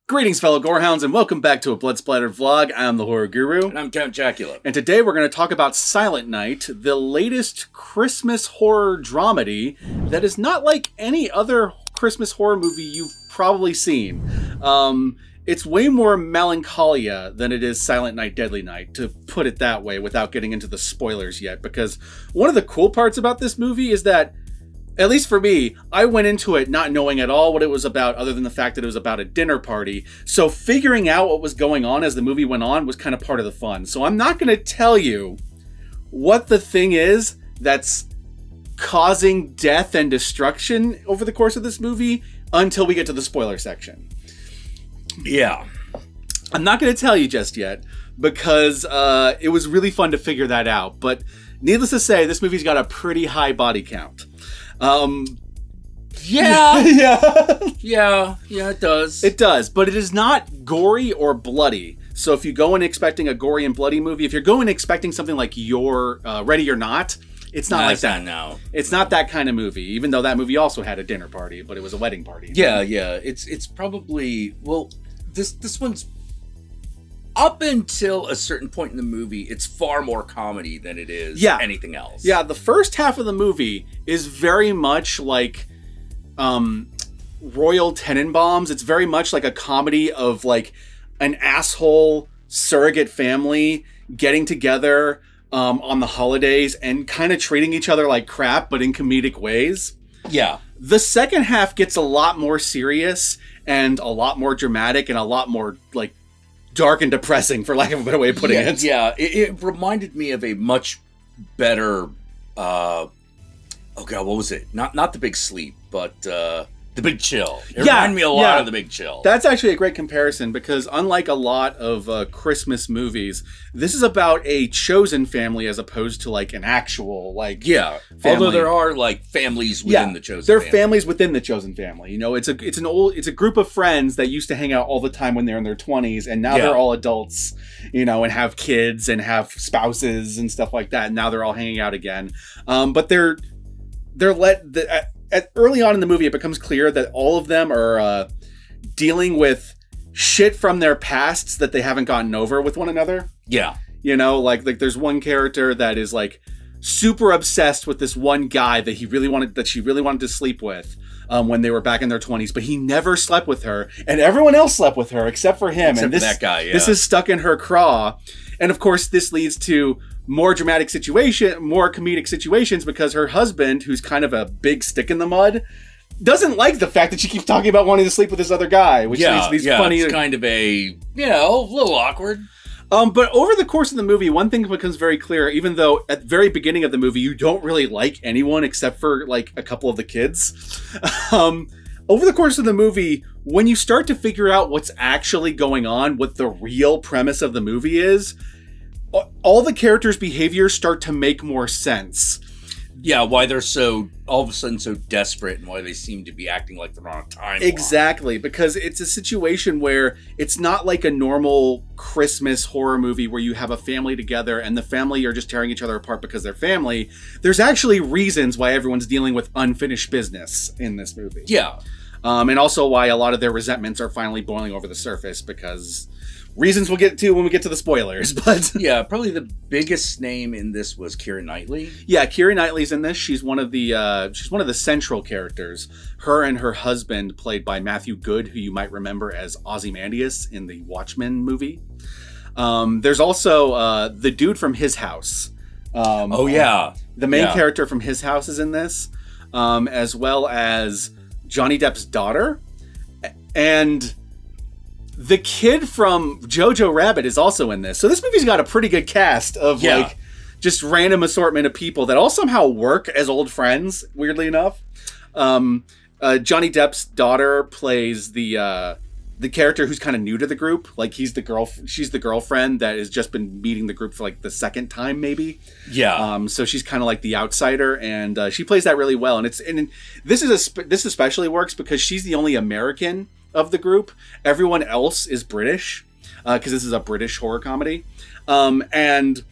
Greetings, fellow gorehounds, and welcome back to a Blood Splattered vlog. I'm the Horror Guru. And I'm Count Jackula. And today we're going to talk about Silent Night, the latest Christmas horror dramedy that is not like any other Christmas horror movie you've probably seen. It's way more melancholia than it is Silent Night, Deadly Night, to put it that way without getting into the spoilers yet, because one of the cool parts about this movie is that, at least for me, I went into it not knowing at all what it was about other than the fact that it was about a dinner party. So figuring out what was going on as the movie went on was kind of part of the fun. So I'm not going to tell you what the thing is that's causing death and destruction over the course of this movie until we get to the spoiler section. Yeah. I'm not going to tell you just yet because it was really fun to figure that out. But needless to say, this movie's got a pretty high body count. Yeah. Yeah, it does. It does, but it is not gory or bloody. So if you go in expecting a gory and bloody movie, if you're going expecting something like your Ready or Not, it's not like that. No, it's not that kind of movie. Even though that movie also had a dinner party, but it was a wedding party. Yeah. It's probably, well, this one's, up until a certain point in the movie, it's far more comedy than it is anything else. Yeah, the first half of the movie is very much like Royal Tenenbaums. It's very much like a comedy of like an asshole surrogate family getting together on the holidays and kind of treating each other like crap, but in comedic ways. Yeah. The second half gets a lot more serious and a lot more dramatic and a lot more like dark and depressing, for lack of a better way of putting it. Yeah, it reminded me of a much better, oh god, what was it? Not The Big Sleep, but The Big Chill. It reminded me a lot of The Big Chill. That's actually a great comparison, because unlike a lot of Christmas movies, this is about a chosen family as opposed to like an actual family. Although there are like families within the chosen family. There are families within the chosen family. You know, it's a group of friends that used to hang out all the time when they're in their 20s, and now they're all adults, you know, and have kids and have spouses and stuff like that. And now they're all hanging out again. But early on in the movie, it becomes clear that all of them are dealing with shit from their pasts that they haven't gotten over with one another. Yeah. You know, like there's one character that is like super obsessed with this one guy that she really wanted to sleep with when they were back in their 20s, but he never slept with her, and everyone else slept with her except for him. Except for that guy, yeah. This is stuck in her craw. And of course, this leads to more comedic situations, because her husband, who's kind of a big stick in the mud, doesn't like the fact that she keeps talking about wanting to sleep with this other guy, which leads to these funny... it's kind of a little awkward. But over the course of the movie, one thing becomes very clear, even though at the very beginning of the movie, you don't really like anyone except for like a couple of the kids. Over the course of the movie, when you start to figure out what's actually going on, what the real premise of the movie is, all the characters' behaviors start to make more sense. Yeah, why they're all of a sudden so desperate, and why they seem to be acting like they're on a timeline. Exactly, because it's a situation where it's not like a normal Christmas horror movie where you have a family together and the family are just tearing each other apart because they're family. There's actually reasons why everyone's dealing with unfinished business in this movie. Yeah. And also why a lot of their resentments are finally boiling over the surface, because... reasons we'll get to when we get to the spoilers, but... yeah, probably the biggest name in this was Keira Knightley. Yeah, Keira Knightley's in this. She's one of the central characters. Her and her husband, played by Matthew Goode, who you might remember as Ozymandias in the Watchmen movie. There's also the dude from His House. The main character from His House is in this, as well as Johnny Depp's daughter. And... the kid from Jojo Rabbit is also in this. So this movie's got a pretty good cast of like just random assortment of people that all somehow work as old friends, weirdly enough. Johnny Depp's daughter plays the character who's kind of new to the group. Like she's the girlfriend that has just been meeting the group for like the second time maybe. Yeah. So she's kind of like the outsider, and she plays that really well. And this especially works because she's the only American of the group. Everyone else is British, because this is a British horror comedy, and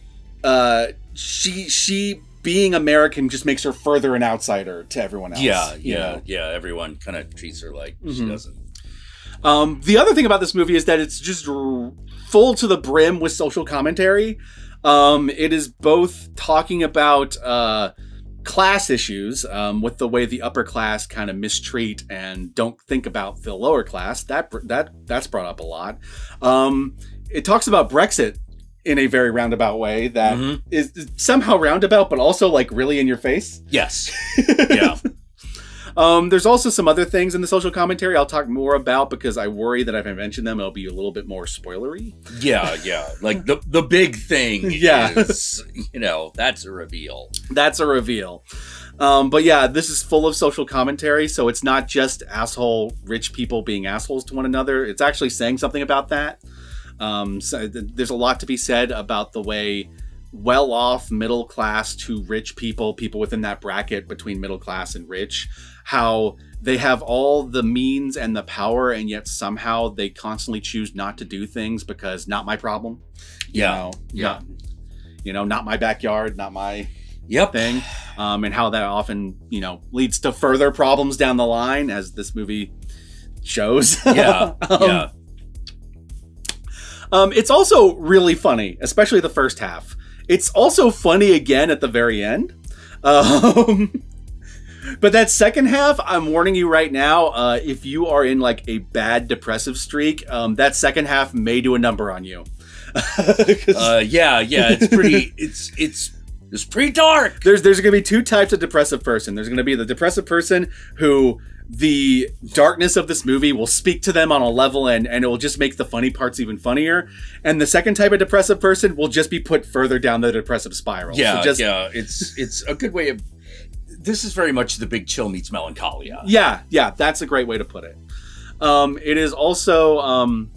she being American just makes her further an outsider to everyone else. Yeah. Everyone kind of treats her like she doesn't The other thing about this movie is that it's just full to the brim with social commentary. It is both talking about class issues with the way the upper class kind of mistreat and don't think about the lower class. That's brought up a lot. It talks about Brexit in a very roundabout way that is somehow roundabout, but also like really in your face. Yes. Yeah. There's also some other things in the social commentary I'll talk more about because I worry that if I mention them, it'll be a little bit more spoilery. Yeah, yeah. Like the big thing is, that's a reveal. That's a reveal. But yeah, this is full of social commentary, so it's not just asshole rich people being assholes to one another. It's actually saying something about that. So there's a lot to be said about the way well-off middle class to rich people within that bracket between middle class and rich, how they have all the means and the power, and yet somehow they constantly choose not to do things because not my problem. Not my backyard, not my thing. And how that often, leads to further problems down the line, as this movie shows. It's also really funny, especially the first half. It's also funny again at the very end. But that second half, I'm warning you right now, if you are in like a bad depressive streak, that second half may do a number on you. It's pretty, it's pretty dark. There's going to be two types of depressive person. There's going to be the depressive person who the darkness of this movie will speak to them on a level and it will just make the funny parts even funnier. And the second type of depressive person will just be put further down the depressive spiral. It's a good way of... This is very much The Big Chill meets Melancholia. Yeah, that's a great way to put it. It is also...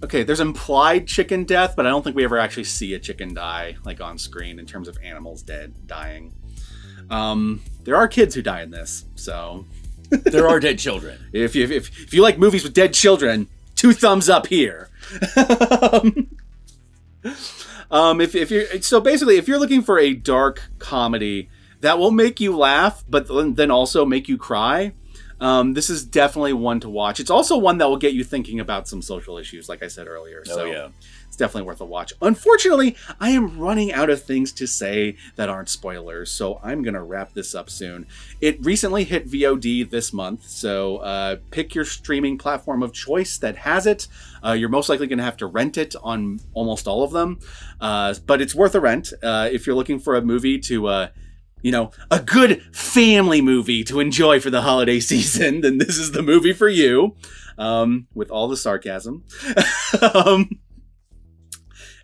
okay, there's implied chicken death, but I don't think we ever actually see a chicken die, like, on screen in terms of animals dying. There are kids who die in this, so... There are dead children. If you like movies with dead children, 2 thumbs up here. If you're looking for a dark comedy that will make you laugh, but then also make you cry, this is definitely one to watch. It's also one that will get you thinking about some social issues, like I said earlier. It's definitely worth a watch. Unfortunately, I am running out of things to say that aren't spoilers, so I'm going to wrap this up soon. It recently hit VOD this month, so pick your streaming platform of choice that has it. You're most likely going to have to rent it on almost all of them, but it's worth a rent if you're looking for a movie to... a good family movie to enjoy for the holiday season, then this is the movie for you, with all the sarcasm.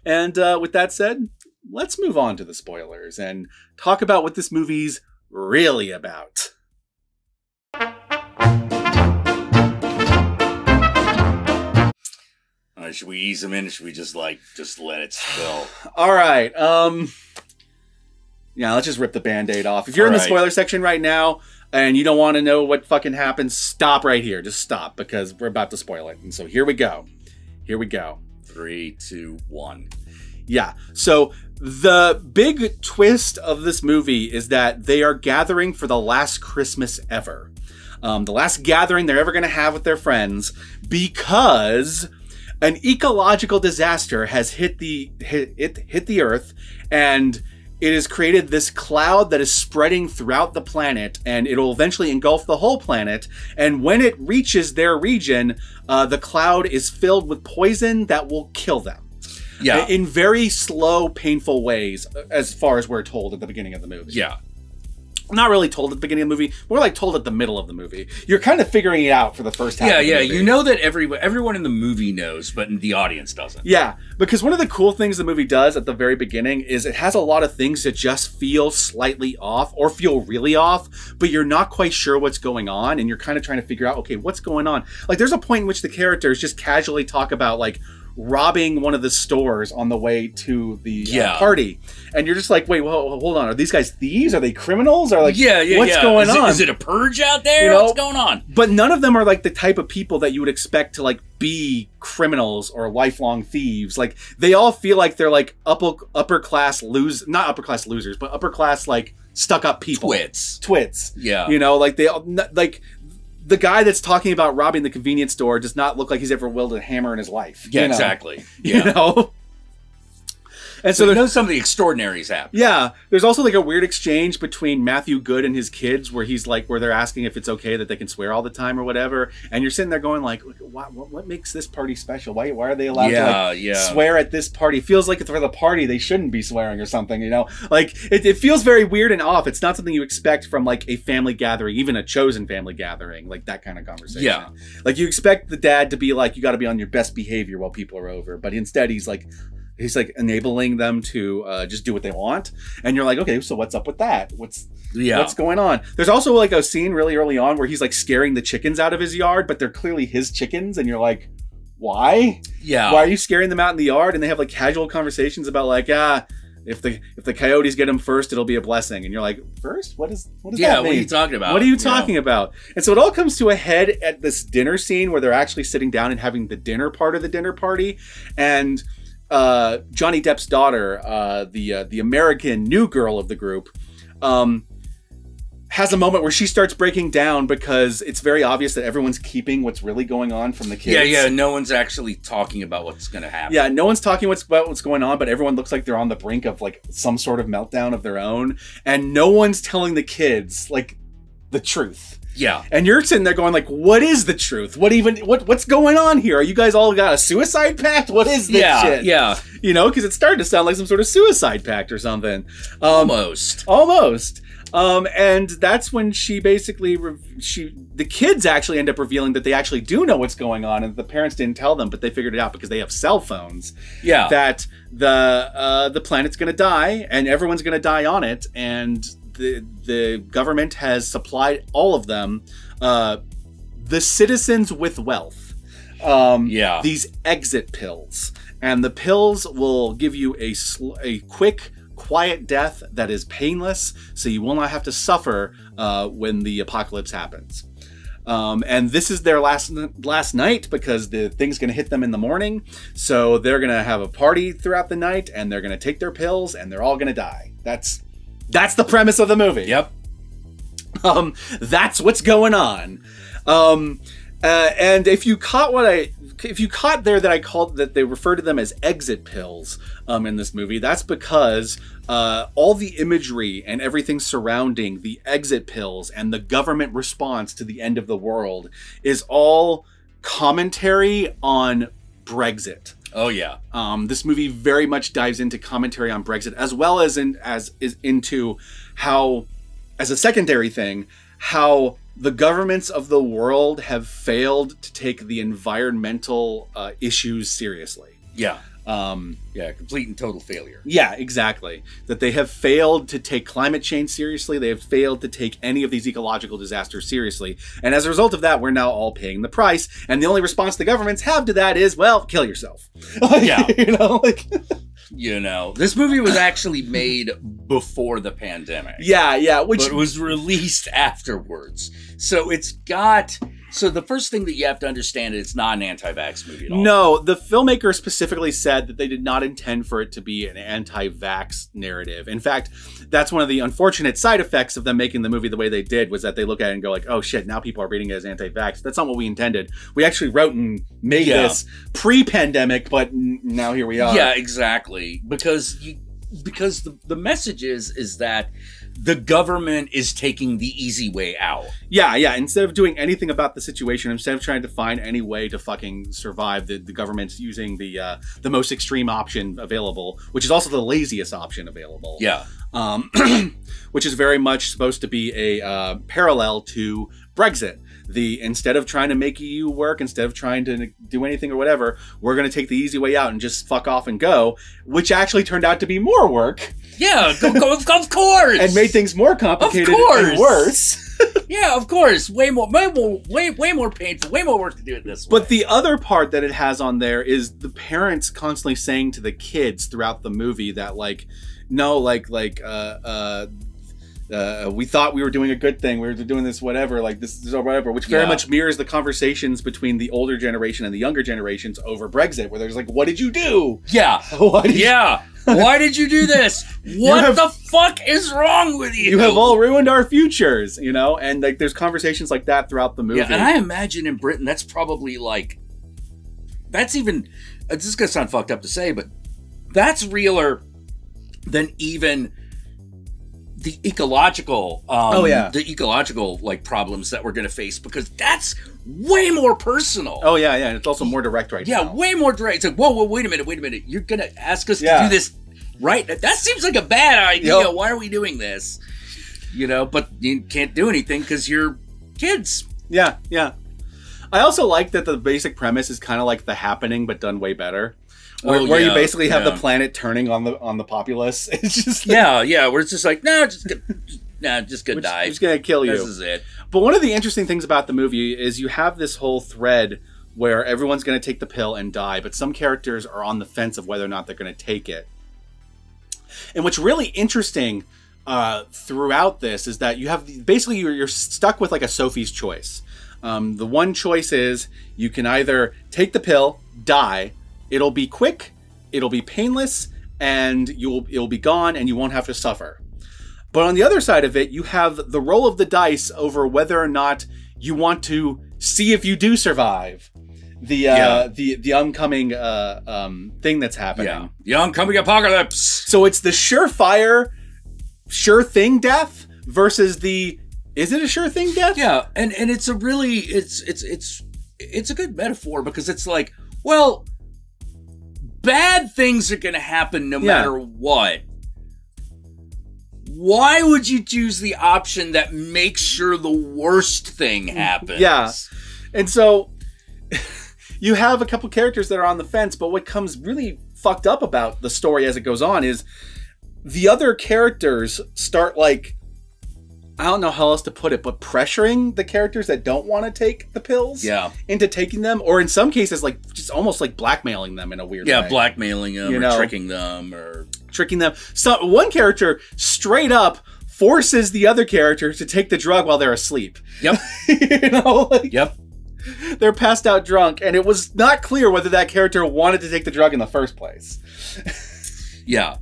And with that said, let's move on to the spoilers and talk about what this movie's really about. Should we ease them in, or should we just let it spill? All right. Yeah, let's just rip the Band-Aid off. If you're in the spoiler section right now and you don't want to know what fucking happens, stop right here. Just stop, because we're about to spoil it. And so here we go. 3, 2, 1. Yeah. So the big twist of this movie is that they are gathering for the last Christmas ever. The last gathering they're ever going to have with their friends, because an ecological disaster has hit the Earth, and it has created this cloud that is spreading throughout the planet, and it'll eventually engulf the whole planet. And when it reaches their region, the cloud is filled with poison that will kill them. Yeah. In very slow, painful ways, as far as we're told at the beginning of the movie. Yeah. Not really told at the beginning of the movie, more like told at the middle of the movie. You're kind of figuring it out for the first half of the movie. You know that everyone in the movie knows, but the audience doesn't. Yeah, because one of the cool things the movie does at the very beginning is it has a lot of things that just feel slightly off or feel really off, but you're not quite sure what's going on, and you're kind of trying to figure out, okay, what's going on? Like, there's a point in which the characters just casually talk about, like, robbing one of the stores on the way to the party, and you're just like, wait, well, hold on, are these guys thieves? Are they criminals? Or like, what's going on? Is it a purge out there? What's going on? But none of them are like the type of people that you would expect to like be criminals or lifelong thieves. Like, they all feel like they're like upper class not upper class losers, but upper class like stuck up people. Twits. Yeah. Like they all like the guy that's talking about robbing the convenience store does not look like he's ever wielded a hammer in his life. Yeah, exactly. You know? And so there's some of the extraordinaries happen. Yeah. There's also like a weird exchange between Matthew Goode and his kids where he's like, where they're asking if it's okay that they can swear all the time or whatever. And you're sitting there going like, what makes this party special? Why are they allowed to swear at this party? It feels like for the party, they shouldn't be swearing or something, you know? Like it feels very weird and off. It's not something you expect from like a family gathering, even a chosen family gathering, like that kind of conversation. Yeah. Like you expect the dad to be like, you got to be on your best behavior while people are over. But instead he's like enabling them to just do what they want, and you're like, okay, so what's up with that? What's going on? There's also like a scene really early on where he's like scaring the chickens out of his yard, but they're clearly his chickens, and you're like, why? Yeah, why are you scaring them out in the yard? And they have like casual conversations about like, if the coyotes get him first, it'll be a blessing. And you're like, first? What does that mean? What are you talking about? What are you talking about? And so it all comes to a head at this dinner scene where they're actually sitting down and having the dinner part of the dinner party, and Johnny Depp's daughter, the American new girl of the group, has a moment where she starts breaking down because it's very obvious that everyone's keeping what's really going on from the kids. Yeah, no one's actually talking about what's going to happen. Yeah, no one's talking about what's going on, but everyone looks like they're on the brink of like some sort of meltdown of their own, and no one's telling the kids like the truth. Yeah. And you're sitting there going like, what is the truth? What's going on here? Are you guys all got a suicide pact? What is this shit? Yeah. You know, because it's starting to sound like some sort of suicide pact or something. Almost. And that's when she basically, the kids actually end up revealing that they actually do know what's going on, and the parents didn't tell them, but they figured it out because they have cell phones. Yeah. That the planet's going to die, and everyone's going to die on it, and the government has supplied all of them, the citizens with wealth, these exit pills, and the pills will give you a quick, quiet death that is painless, so you will not have to suffer when the apocalypse happens. And this is their last night because the thing's going to hit them in the morning, so they're going to have a party throughout the night, and they're going to take their pills, and they're all going to die. That's the premise of the movie. Yep. That's what's going on. And if you caught there that I called that they refer to them as exit pills in this movie, that's because all the imagery and everything surrounding the exit pills and the government response to the end of the world is all commentary on Brexit. Oh yeah. This movie very much dives into commentary on Brexit, as well as into how, as a secondary thing, how the governments of the world have failed to take the environmental issues seriously. Yeah. Complete and total failure. Yeah, exactly. That they have failed to take climate change seriously. They have failed to take any of these ecological disasters seriously. And as a result of that, we're now all paying the price. And the only response the governments have to that is, well, kill yourself. Yeah. You know, this movie was actually made before the pandemic. Yeah. But it was released afterwards. So it's got... So the first thing that you have to understand is it's not an anti-vax movie at all. No, the filmmaker specifically said that they did not intend for it to be an anti-vax narrative. In fact, that's one of the unfortunate side effects of them making the movie the way they did, was that they look at it and go like, oh shit, now people are reading it as anti-vax. That's not what we intended. We actually wrote and made this pre-pandemic, but now here we are. Yeah, exactly. Because the message is that the government is taking the easy way out. Yeah. Instead of doing anything about the situation, instead of trying to find any way to fucking survive, the government's using the most extreme option available, which is also the laziest option available. Yeah. Which is very much supposed to be a parallel to Brexit. Instead of trying to make EU work, instead of trying to do anything or whatever, we're going to take the easy way out and just fuck off and go, which actually turned out to be more work. Yeah, of course. And made things more complicated and worse. Yeah, of course. Way more painful, way more work to do it this way. But the other part that it has on there is the parents constantly saying to the kids throughout the movie that we thought we were doing a good thing. We were doing this whatever, which very much mirrors the conversations between the older generation and the younger generations over Brexit, where there's like, what did you do? Yeah. Why did you do this? What the fuck is wrong with you? You have all ruined our futures, you know? And like, there's conversations like that throughout the movie. Yeah, and I imagine in Britain, that's probably like, that's even, this is going to sound fucked up to say, but that's realer than even the ecological, the ecological like problems that we're going to face, because that's way more personal. Oh yeah, yeah. It's also more direct right now. Yeah, way more direct. It's like, whoa, wait a minute. You're going to ask us to do this, right? That seems like a bad idea. Yep. Why are we doing this? You know, but you can't do anything because you're kids. Yeah, yeah. I also like that the basic premise is kind of like The Happening, but done way better. Where you basically have the planet turning on the populace. It's just like, where it's just like, no, just gonna die. Just gonna kill you. This is it. But one of the interesting things about the movie is you have this whole thread where everyone's gonna take the pill and die, but some characters are on the fence of whether or not they're gonna take it. And what's really interesting throughout this is that you have basically you're stuck with like a Sophie's choice. The one choice is you can either take the pill, die. It'll be quick, it'll be painless, and it'll be gone, and you won't have to suffer. But on the other side of it, you have the roll of the dice over whether or not you want to see if you do survive the oncoming thing that's happening. Yeah. The oncoming apocalypse. So it's the surefire, sure thing death versus the is it a sure thing death? Yeah, and it's a really it's a good metaphor because it's like, well, bad things are going to happen no matter what. Why would you choose the option that makes sure the worst thing happens? Yeah. And so you have a couple characters that are on the fence, but what comes really fucked up about the story as it goes on is the other characters start like, I don't know how else to put it, but pressuring the characters that don't want to take the pills into taking them, or in some cases, like just almost like blackmailing them in a weird way. Yeah, blackmailing them, or tricking them, So one character straight up forces the other character to take the drug while they're asleep. Yep. Yep. They're passed out drunk, and it was not clear whether that character wanted to take the drug in the first place. Yeah.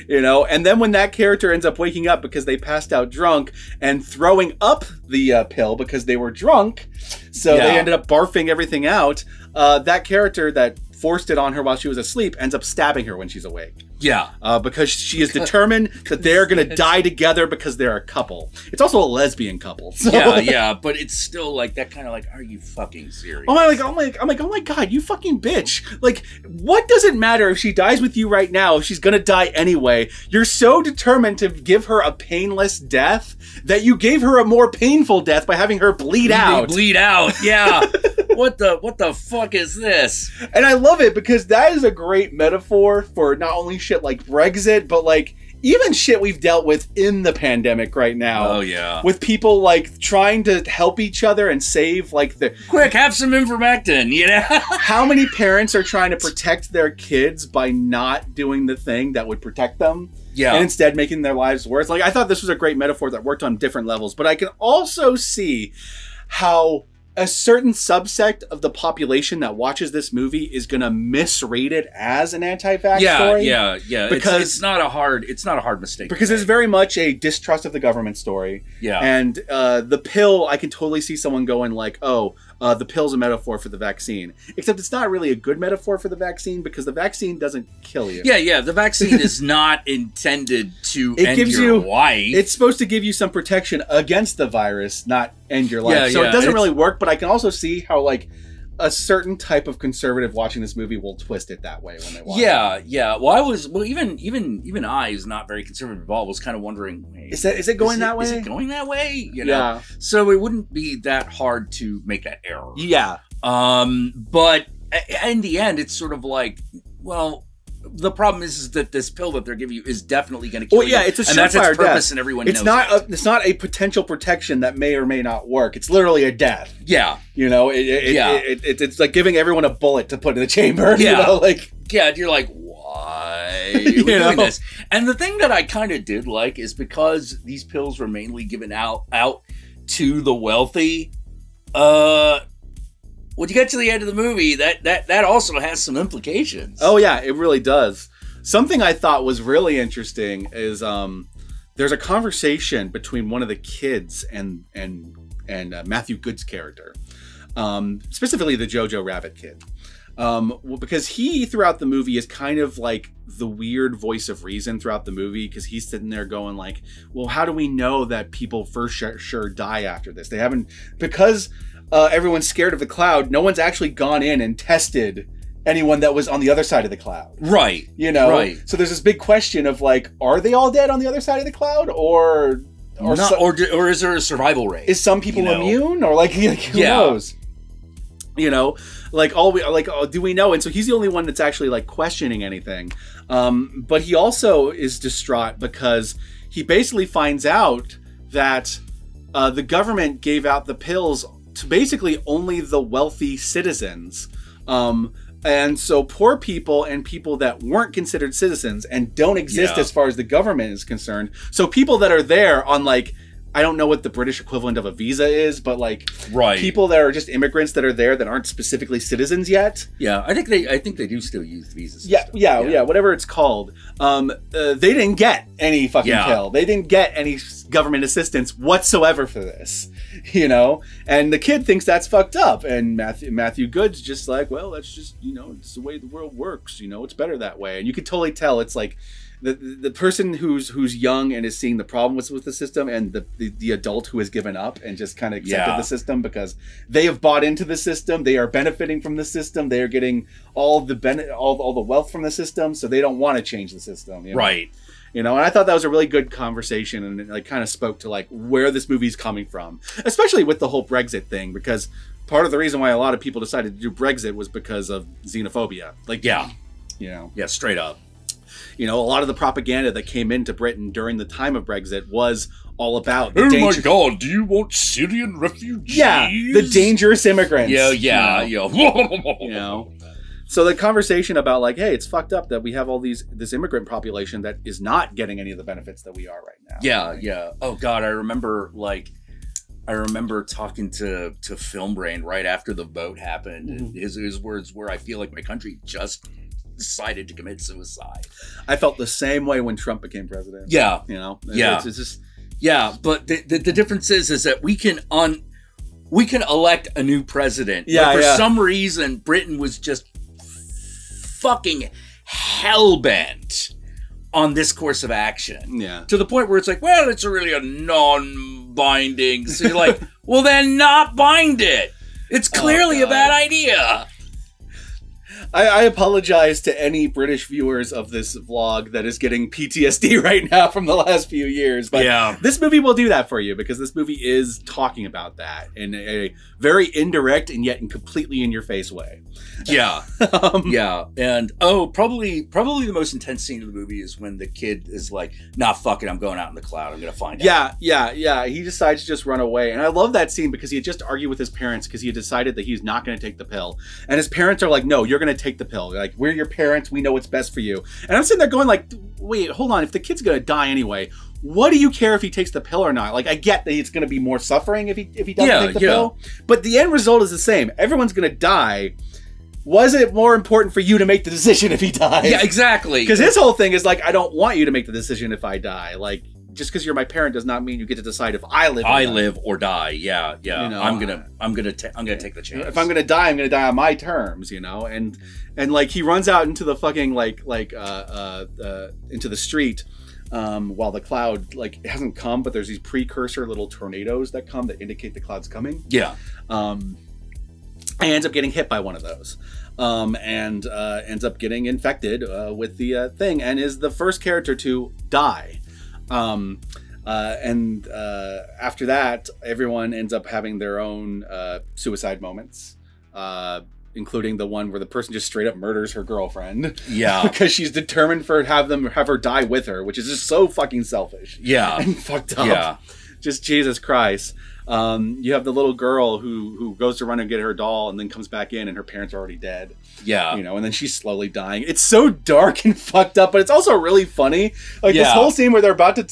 You know, and then when that character ends up waking up because they passed out drunk and throwing up the pill because they were drunk, so they ended up barfing everything out, that character that forced it on her while she was asleep ends up stabbing her when she's awake. Yeah. Because she is determined that they're going to die together because they're a couple. It's also a lesbian couple. So. Yeah, but it's still like that kind of like, are you fucking serious? I'm like, oh my God, you fucking bitch. Like, what does it matter if she dies with you right now if she's going to die anyway? You're so determined to give her a painless death that you gave her a more painful death by having her bleed out. Bleed out, yeah. What the fuck is this? And I love it because that is a great metaphor for not only shit like Brexit, but like even shit we've dealt with in the pandemic right now. Oh yeah. With people like trying to help each other and save like the quick, have some ivermectin, you know? How many parents are trying to protect their kids by not doing the thing that would protect them? Yeah. And instead making their lives worse. Like I thought this was a great metaphor that worked on different levels, but I can also see how a certain subsect of the population that watches this movie is going to misread it as an anti-vax story. Yeah. Because it's not a hard mistake. Because it's very much a distrust of the government story. Yeah. And the pill, I can totally see someone going like, oh, the pill's a metaphor for the vaccine. Except it's not really a good metaphor for the vaccine because the vaccine doesn't kill you. Yeah. The vaccine is not intended to end your life. It's supposed to give you some protection against the virus, not end your life. So it doesn't really work, but I can also see how like a certain type of conservative watching this movie will twist it that way when they watch it. Yeah. Well, even I, who's not very conservative at all, was kind of wondering, is it going that way? Is it going that way? You know? Yeah. So it wouldn't be that hard to make that error. Yeah. But in the end, it's sort of like, well, the problem is that this pill that they're giving you is definitely going to kill you. Well, yeah, it's a surefire death. And that's its purpose, and everyone knows it. It's not a potential protection that may or may not work. It's literally a death. Yeah. You know, it's like giving everyone a bullet to put in the chamber. Yeah. You know, like, yeah, you're like, why are we doing this? And the thing that I kind of did like is because these pills were mainly given out to the wealthy, when you get to the end of the movie, that also has some implications. Oh yeah, it really does. Something I thought was really interesting is there's a conversation between one of the kids and Matthew Goode's character, specifically the Jojo Rabbit kid. Well, because he, throughout the movie, is kind of like the weird voice of reason throughout the movie, because he's sitting there going like, well, how do we know that people for sure die after this? They haven't, because everyone's scared of the cloud, no one's actually gone in and tested anyone that was on the other side of the cloud. Right. You know? Right. So there's this big question of like, are they all dead on the other side of the cloud? Or is there a survival rate? Is some people immune? Or like who knows? You know, like do we know? And so he's the only one that's actually like questioning anything. But he also is distraught because he basically finds out that the government gave out the pills to basically only the wealthy citizens. And so poor people and people that weren't considered citizens and don't exist as far as the government is concerned. So people that are there on like, I don't know what the British equivalent of a visa is, but like people that are just immigrants that are there that aren't specifically citizens yet. Yeah, I think they do still use the visa system. Yeah, whatever it's called. They didn't get any fucking pill. They didn't get any government assistance whatsoever for this. You know? And the kid thinks that's fucked up. And Matthew Goode's just like, well, that's just, you know, it's the way the world works. You know, it's better that way. And you can totally tell it's like the person who's young and is seeing the problem with the system, and the adult who has given up and just kind of accepted the system because they have bought into the system. They are benefiting from the system. They are getting all the wealth from the system, so they don't want to change the system. You know? Right. You know, and I thought that was a really good conversation, and it like kind of spoke to like where this movie's coming from, especially with the whole Brexit thing, because part of the reason why a lot of people decided to do Brexit was because of xenophobia. Like, you know, straight up. You know, a lot of the propaganda that came into Britain during the time of Brexit was all about the my God, do you want Syrian refugees? Yeah, the dangerous immigrants. Yeah. You know? So the conversation about like, hey, it's fucked up that we have all this immigrant population that is not getting any of the benefits that we are right now. Yeah. Oh God, I remember talking to Film Brain right after the vote happened, and his words were, I feel like my country just decided to commit suicide. I felt the same way when Trump became president. Yeah. You know? It's just... Yeah, but the difference is that we can elect a new president. Yeah, but for some reason, Britain was just fucking hell-bent on this course of action. Yeah. To the point where it's like, well, it's really a non-binding. So you're like, well, then not bind it. It's clearly a bad idea. I apologize to any British viewers of this vlog that is getting PTSD right now from the last few years. But this movie will do that for you, because this movie is talking about that in a very indirect and yet completely in your face way. Yeah. And probably the most intense scene of the movie is when the kid is like, nah, fuck it, I'm going out in the cloud. I'm going to find out. Yeah. He decides to just run away. And I love that scene because he had just argued with his parents because he had decided that he's not going to take the pill. And his parents are like, no, you're going to take the pill. Like, we're your parents. We know what's best for you. And I'm sitting there going like, wait, hold on. If the kid's going to die anyway, what do you care if he takes the pill or not? Like, I get that it's going to be more suffering if he doesn't take the pill. But the end result is the same. Everyone's going to die. Was it more important for you to make the decision if he dies? Yeah, exactly. Because his whole thing is like, I don't want you to make the decision if I die. Like, just because you're my parent does not mean you get to decide if I live or die. Yeah. You know, I'm gonna take the chance. If I'm gonna die, I'm gonna die on my terms. You know, and like he runs out into the fucking into the street. While the cloud like hasn't come, but there's these precursor little tornadoes that come that indicate the cloud's coming. Yeah. I ends up getting hit by one of those, and ends up getting infected with the thing, and is the first character to die. After that, everyone ends up having their own suicide moments, including the one where the person just straight up murders her girlfriend. Yeah, because she's determined to have her die with her, which is just so fucking selfish. Yeah, and fucked up. Yeah, just Jesus Christ. You have the little girl who goes to run and get her doll and then comes back in and her parents are already dead. Yeah. You know, and then she's slowly dying. It's so dark and fucked up, but it's also really funny. Like this whole scene where they're about to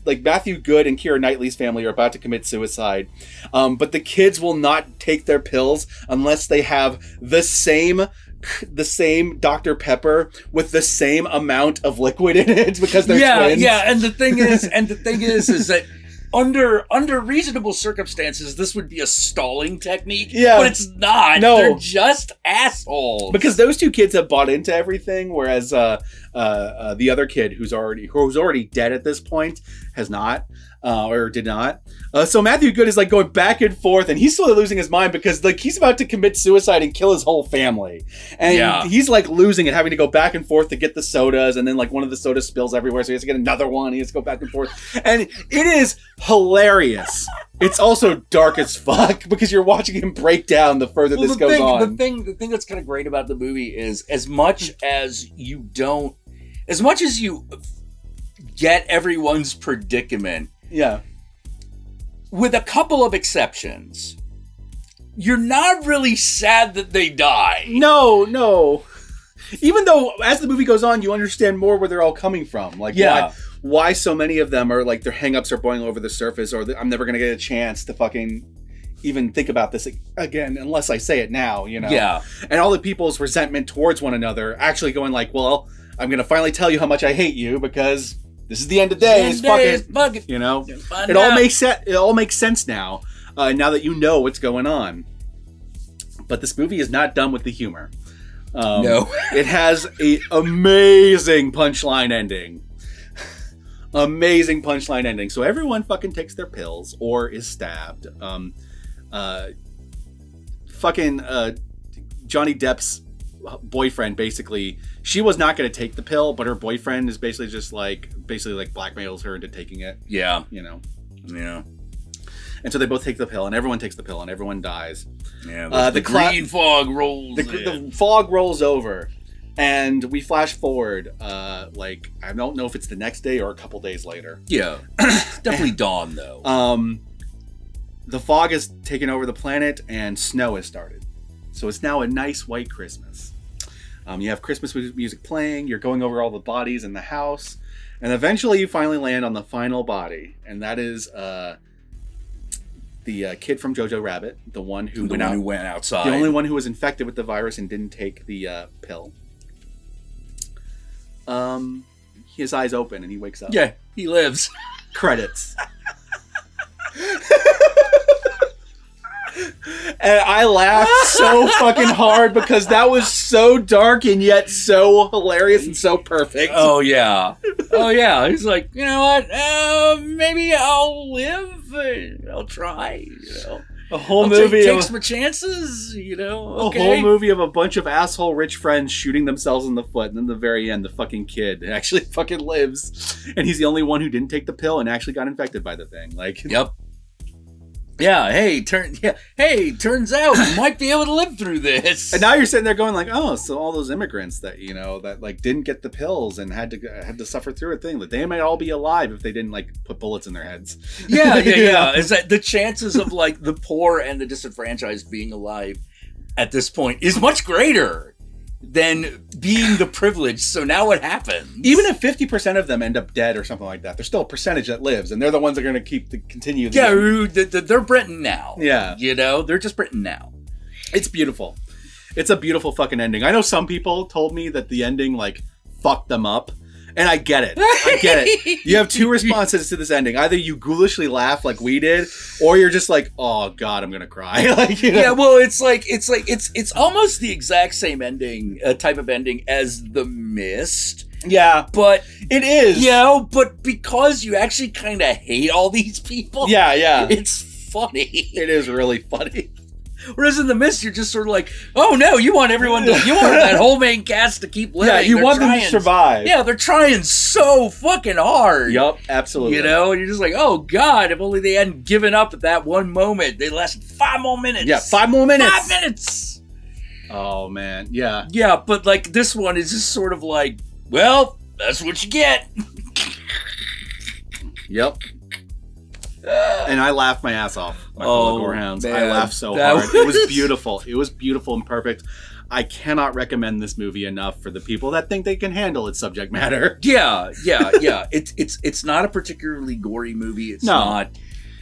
like Matthew Goode and Keira Knightley's family are about to commit suicide. But the kids will not take their pills unless they have the same Dr. Pepper with the same amount of liquid in it because they're twins. Yeah, and the thing is that under reasonable circumstances, this would be a stalling technique. Yeah. But it's not. No. They're just assholes. Because those two kids have bought into everything, whereas the other kid who's already dead at this point has not. Or did not. So Matthew Goode is like going back and forth, and he's slowly losing his mind because like he's about to commit suicide and kill his whole family, and he's like losing and having to go back and forth to get the sodas, and then like one of the sodas spills everywhere, so he has to get another one. He has to go back and forth, and it is hilarious. It's also dark as fuck because you're watching him break down the further this goes on. The thing that's kind of great about the movie is as much as you get everyone's predicament. Yeah. With a couple of exceptions, you're not really sad that they die. No. Even though, as the movie goes on, you understand more where they're all coming from. Like, why so many of them are, like, their hang-ups are boiling over the surface, or I'm never going to get a chance to fucking even think about this again unless I say it now, you know? Yeah. And all the people's resentment towards one another actually going like, well, I'm going to finally tell you how much I hate you because... this is the end of days. Fuck it. You know, it all makes sense now. Now that you know what's going on. But this movie is not done with the humor. No, it has an amazing punchline ending. Amazing punchline ending. So everyone fucking takes their pills or is stabbed. Johnny Depp's boyfriend basically, she was not going to take the pill, but her boyfriend is basically just like blackmails her into taking it. Yeah. You know. Yeah. And so they both take the pill, and everyone takes the pill, and everyone dies. Yeah. The green fog rolls. The fog rolls over, and we flash forward. I don't know if it's the next day or a couple days later. Yeah. It's definitely dawn though. The fog has taken over the planet, and snow has started. So it's now a nice white Christmas. You have Christmas music playing. You're going over all the bodies in the house. And eventually you finally land on the final body. And that is the kid from Jojo Rabbit. The one who went outside. The only one who was infected with the virus and didn't take the pill. His eyes open and he wakes up. Yeah, he lives. Credits. And I laughed so fucking hard because that was so dark and yet so hilarious and so perfect. Oh, yeah. He's like, you know what? Maybe I'll live. I'll try, you know. A whole movie take some chances, you know. Okay. A whole movie of a bunch of asshole rich friends shooting themselves in the foot, and then at the very end, the fucking kid actually fucking lives, and he's the only one who didn't take the pill and actually got infected by the thing. Like, yep. Yeah, turns out you might be able to live through this. And now you're sitting there going like, oh, so all those immigrants that, you know, that like didn't get the pills and had to suffer through a thing, that they might all be alive if they didn't like put bullets in their heads. Yeah. Is that the chances of like the poor and the disenfranchised being alive at this point is much greater than being the privileged. So now what happens? Even if 50% of them end up dead or something like that, there's still a percentage that lives, and they're the ones that are going to continue. They're Britain now. Yeah. You know, they're just Britain now. It's beautiful. It's a beautiful fucking ending. I know some people told me that the ending, like, fucked them up. And I get it. You have two responses to this ending. Either you ghoulishly laugh like we did, or you're just like, "Oh God, I'm gonna cry." Like, you know? Yeah, well, it's almost the exact same ending, type of ending as The Mist. Yeah, but it is. You know, but because you actually kind of hate all these people. Yeah, it's funny. It is really funny. Whereas in The Mist, you're just sort of like, oh no, you want that whole main cast to keep living. Yeah, you want them to survive. Yeah, they're trying so fucking hard. Yup, absolutely. You know, and you're just like, oh God, if only they hadn't given up at that one moment. They lasted 5 more minutes. Yeah, 5 more minutes. 5 minutes. Oh man, yeah. Yeah, but like this one is just sort of like, well, that's what you get. Yep. And I laughed my ass off, my fellow Gorehounds. Man, I laughed so hard. It was beautiful. It was beautiful and perfect. I cannot recommend this movie enough for the people that think they can handle its subject matter. Yeah. It's not a particularly gory movie. It's not.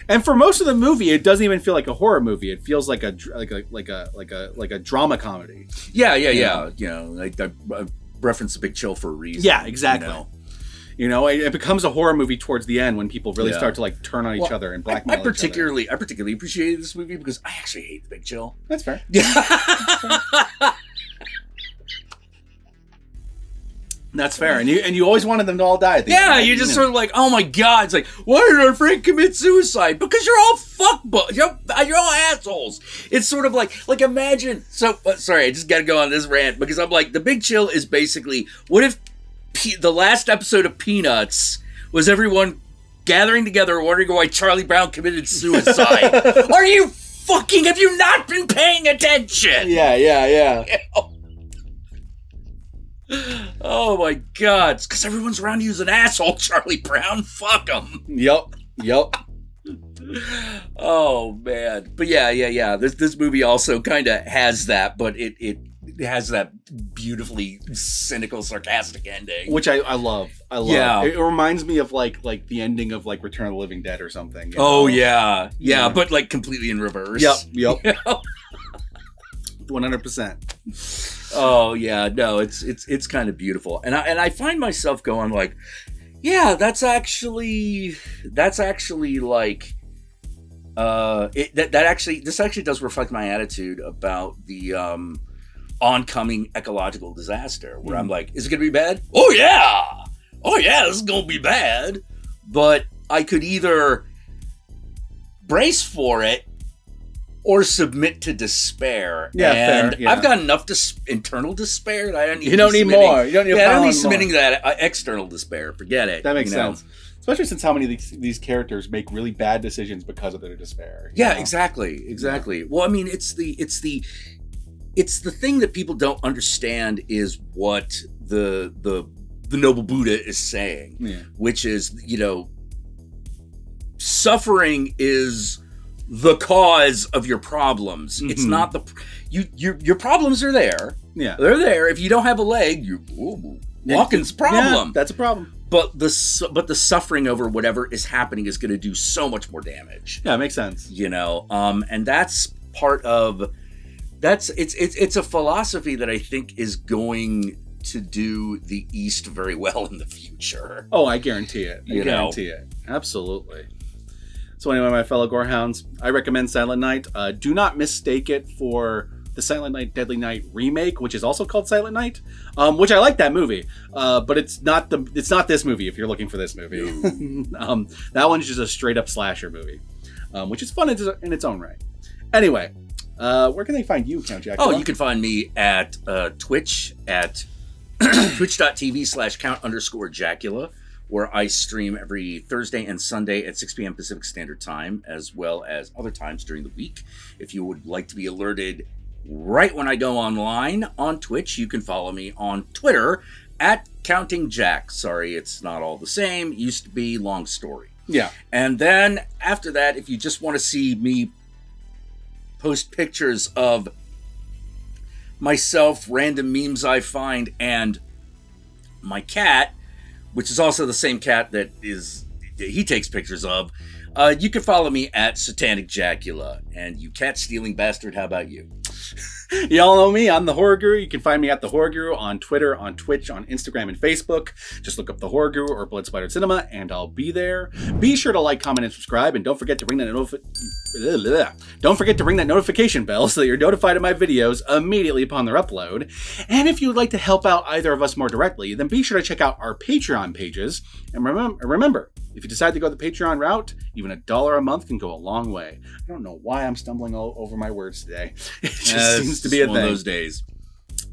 And for most of the movie, it doesn't even feel like a horror movie. It feels like a drama comedy. Yeah. You know, like I reference The Big Chill for a reason. Yeah, exactly. You know, it becomes a horror movie towards the end when people really start to like turn on each other and blackmail each other. I particularly appreciated this movie because I actually hate The Big Chill. That's fair. That's fair. And you always wanted them to all die at the end. You just sort of like, oh my god, it's like, why did our friend commit suicide? Because you're all you're all assholes. It's sort of like imagine. So sorry, I just got to go on this rant because I'm like, The Big Chill is basically, what if the last episode of Peanuts was everyone gathering together wondering why Charlie Brown committed suicide? Have you not been paying attention? Yeah. Oh my god, it's because everyone's around you is an asshole, Charlie Brown. Fuck him. Yep. Oh man. But yeah. This movie also kind of has that, but it has that beautifully cynical, sarcastic ending, which I love. Yeah. It reminds me of like the ending of like Return of the Living Dead or something. Oh yeah, but like completely in reverse. Yep. 100%. Oh yeah, no, it's kind of beautiful, and I find myself going like, yeah, this actually does reflect my attitude about the oncoming ecological disaster, where I'm like, is it gonna be bad? Oh yeah, this is gonna be bad, but I could either brace for it or submit to despair. Yeah, and fair, yeah. I've got enough internal despair that I don't need. You don't need more. You don't need. I don't need submitting that external despair. Forget it. That makes sense. Especially since how many of these characters make really bad decisions because of their despair. Yeah, exactly. Well, I mean, it's the thing that people don't understand is what the noble Buddha is saying, which is, suffering is the cause of your problems. Mm-hmm. It's not your problems are there. Yeah, they're there. If you don't have a leg, walking's a problem. Yeah, that's a problem. But the suffering over whatever is happening is going to do so much more damage. Yeah, it makes sense. And that's part of it's a philosophy that I think is going to do the East very well in the future. Oh, I guarantee it. I guarantee it. Absolutely. So anyway, my fellow Gorehounds, I recommend Silent Night. Do not mistake it for the Silent Night, Deadly Night remake, which is also called Silent Night, which I like that movie, but it's not this movie. If you're looking for this movie, that one's just a straight up slasher movie, which is fun in its own right. Anyway, where can they find you, Count Jackula? Oh, you can find me at Twitch at twitch.tv/count_Jackula, where I stream every Thursday and Sunday at 6 p.m. Pacific Standard Time, as well as other times during the week. If you would like to be alerted right when I go online on Twitch, you can follow me on Twitter at CountingJack. Sorry, it's not all the same. It used to be, long story. Yeah. And then after that, if you just want to see me post pictures of myself, random memes I find, and my cat, which is also the same cat that he takes pictures of, you can follow me at Satanic Jackula. And you cat-stealing bastard, how about you? Y'all know me. I'm the Horror Guru. You can find me at the Horror Guru on Twitter, on Twitch, on Instagram, and Facebook. Just look up the Horror Guru or Blood Splattered Cinema, and I'll be there. Be sure to like, comment, and subscribe, and don't forget to ring that notification bell so that you're notified of my videos immediately upon their upload. And if you would like to help out either of us more directly, then be sure to check out our Patreon pages. And remember, if you decide to go the Patreon route, even $1 a month can go a long way. I don't know why I'm stumbling all over my words today. It just seems to be a thing. One of those days.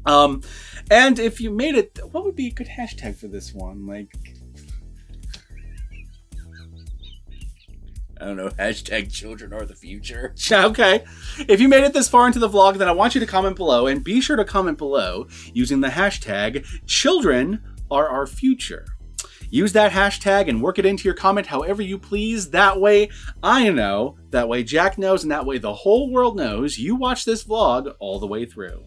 And if you made it, what would be a good hashtag for this one? Like, I don't know, hashtag children are the future. Okay. If you made it this far into the vlog, then I want you to comment below, and be sure to comment below using the hashtag children are our future. use that hashtag and work it into your comment however you please. That way I know, that way Jack knows, and that way the whole world knows you watched this vlog all the way through.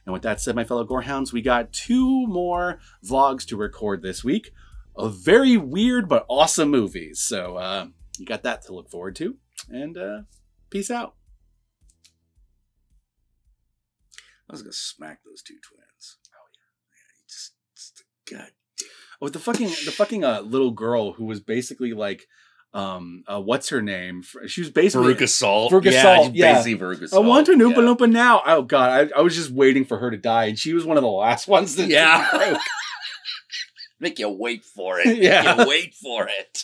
And with that said, my fellow Gorehounds, we got 2 more vlogs to record this week of very weird but awesome movies. So you got that to look forward to. And peace out. I was going to smack those 2 twins. Oh, yeah. Just God damn. Oh, the fucking little girl who was basically like, what's her name? She was basically Veruca Salt. Veruca Salt, yeah. Basically Veruca Salt. I want to Noompa Loompa now. Oh god, I was just waiting for her to die, and she was one of the last ones that broke. Make you wait for it. Yeah. Make you wait for it.